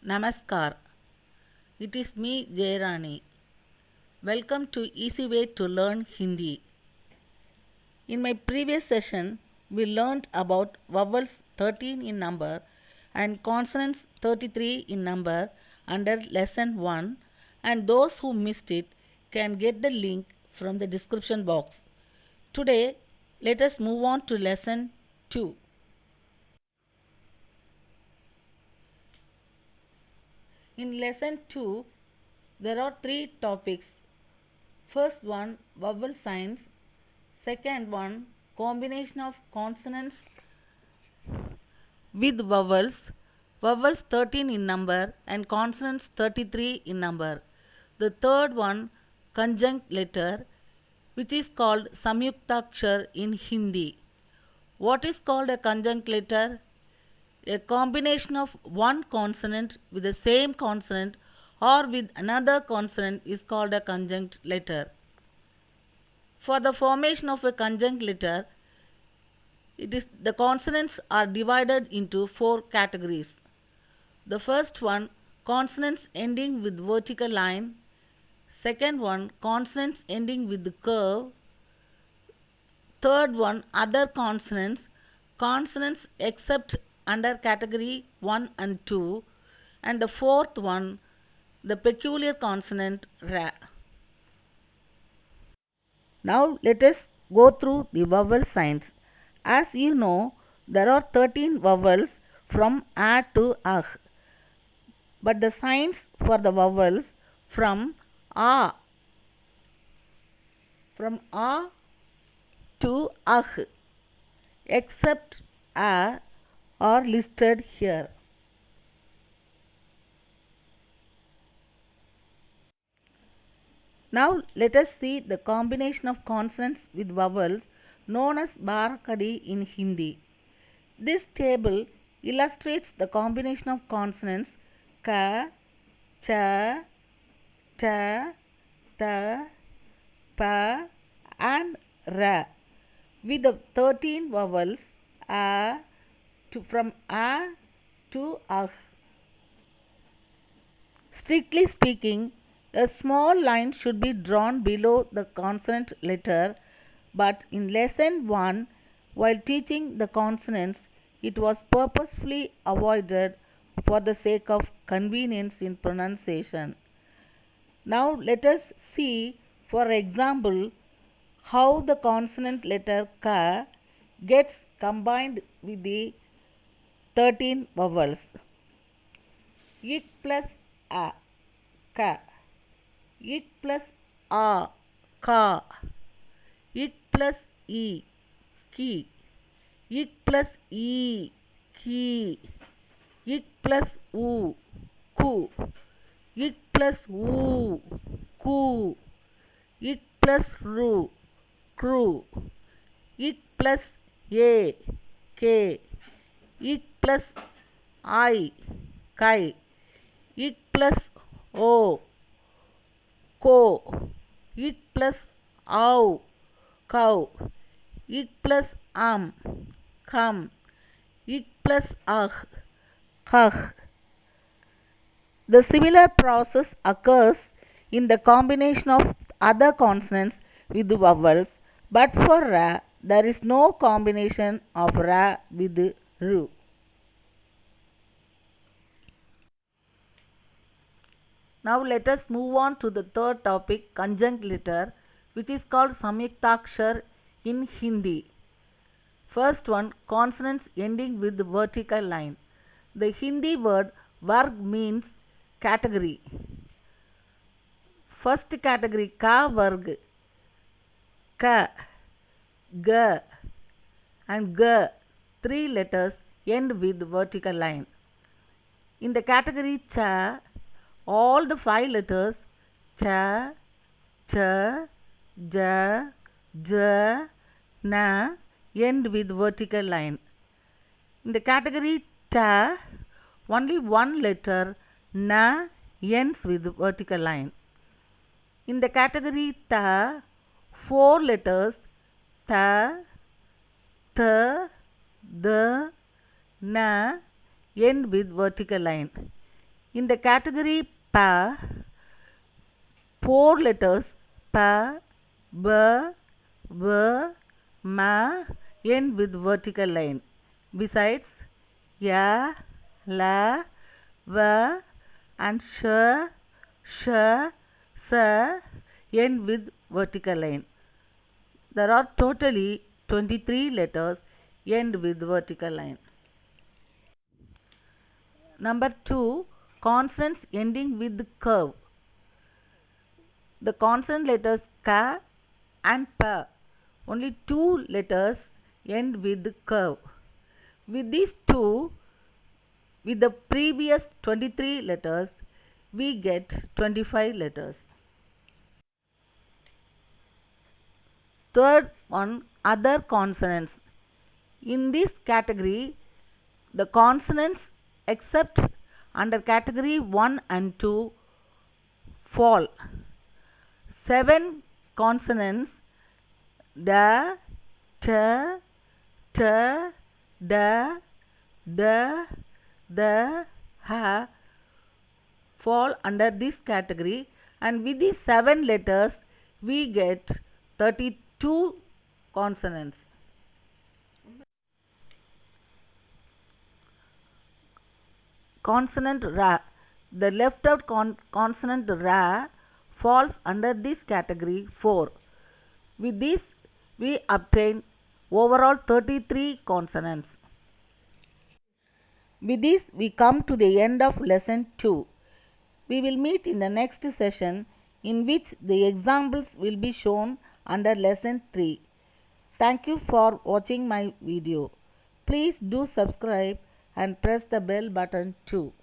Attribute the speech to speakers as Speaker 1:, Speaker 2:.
Speaker 1: Namaskar. It is me, Jayarani. Welcome to Easy Way to Learn Hindi. In my previous session, we learned about vowels 13 in number and consonants 33 in number under lesson 1, and those who missed it can get the link from the description box. Today, let us move on to lesson 2. In lesson 2, there are three topics. First one, vowel signs. Second one, combination of consonants with vowels. Vowels 13 in number and consonants 33 in number. The third one, conjunct letter, which is called Samyuktakshar in Hindi. What is called a conjunct letter? A combination of one consonant with the same consonant or with another consonant is called a conjunct letter. For the formation of a conjunct letter, the consonants are divided into four categories. The first one, consonants ending with vertical line. Second one, consonants ending with the curve. Third one, other consonants, consonants except under category 1 and 2. And the fourth one, the peculiar consonant ra. Now let us go through the vowel signs. As you know, there are 13 vowels from A to Ah. But the signs for the vowels from A to Ah except A are listed here. Now let us see the combination of consonants with vowels known as Barakadi in Hindi. This table illustrates the combination of consonants ka, cha, ta, ta, pa and ra with the 13 vowels from A to Ah. Strictly speaking, a small line should be drawn below the consonant letter, but in lesson 1, while teaching the consonants, it was purposefully avoided for the sake of convenience in pronunciation. Now let us see, for example, how the consonant letter ka gets combined with the 13 vowels. Ik plus a, ka. Ik plus a, ka. Ik plus e, ki. Ik plus e, ki. Ik plus u, ku. Ik plus u, ku. Ik plus ru, kru. Ik plus ye, ke. Ik plus I, kai. Ik plus o, ko. Ik plus au, kau. Ik plus kam. Ik plus kah. The similar process occurs in the combination of other consonants with the vowels, but for ra, there is no combination of ra with ru. Now let us move on to the third topic, conjunct letter, which is called Samyuktakshar in Hindi. First one, consonants ending with the vertical line. The Hindi word varg means category. First category, ka varg, ka, ga and ga, three letters end with vertical line. In the category cha, all the five letters cha, cha, ja, ja, na end with vertical line. In the category ta, only one letter na ends with vertical line. In the category ta, four letters ta, the, na end with vertical line. In the category pa, 4 letters pa, b, v, ma end with vertical line. Besides, ya, la, va and sh, sa end with vertical line. There are totally 23 letters end with vertical line. Number 2, consonants ending with curve. The consonant letters ka and pa, only 2 letters end with curve. With these two, with the previous 23 letters, we get 25 letters. Third one, other consonants. In this category, the consonants except under category 1 and 2 fall. 7 consonants da, ta, ta, da, the, ha fall under this category, and with these 7 letters we get 32 consonants. Consonant ra. The left out consonant ra falls under this category 4. With this we obtain overall 33 consonants. With this we come to the end of lesson 2. We will meet in the next session, in which the examples will be shown under lesson 3. Thank you for watching my video. Please do subscribe and press the bell button too.